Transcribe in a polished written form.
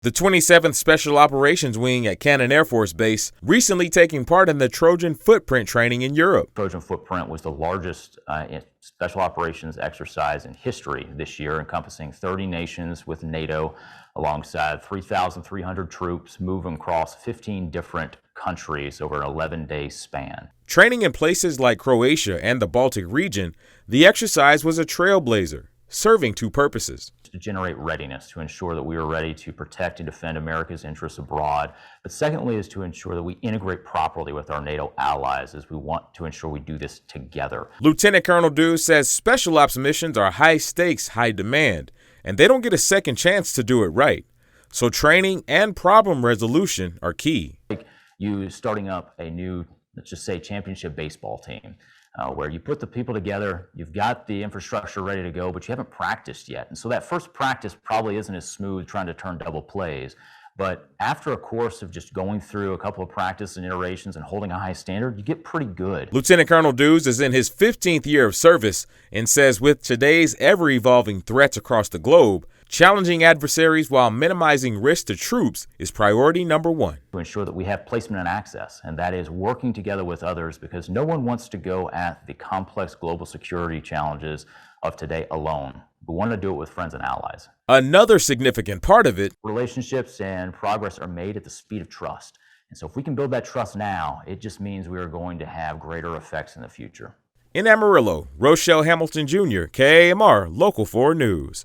The 27th Special Operations Wing at Cannon Air Force Base recently taking part in the Trojan Footprint training in Europe. Trojan Footprint was the largest special operations exercise in history this year, encompassing 30 nations with NATO alongside 3,300 troops moving across 15 different countries over an 11-day span. Training in places like Croatia and the Baltic region, the exercise was a trailblazer, serving two purposes. To generate readiness, to ensure that we are ready to protect and defend America's interests abroad. But secondly is to ensure that we integrate properly with our NATO allies, as we want to ensure we do this together. Lieutenant Colonel Dews says special ops missions are high stakes, high demand, and they don't get a second chance to do it right. So training and problem resolution are key. Like you starting up a new, let's just say, championship baseball team. Where you put the people together, you've got the infrastructure ready to go, but you haven't practiced yet. And so that first practice probably isn't as smooth trying to turn double plays. But after a course of just going through a couple of practice and iterations and holding a high standard, you get pretty good. Lieutenant Colonel Dews is in his 15th year of service and says with today's ever-evolving threats across the globe, challenging adversaries while minimizing risk to troops is priority number one. To ensure that we have placement and access, and that is working together with others, because no one wants to go at the complex global security challenges of today alone. We want to do it with friends and allies. Another significant part of it, relationships and progress are made at the speed of trust. And so if we can build that trust now, it just means we are going to have greater effects in the future. In Amarillo, Rochelle Hamilton Jr., KAMR Local 4 News.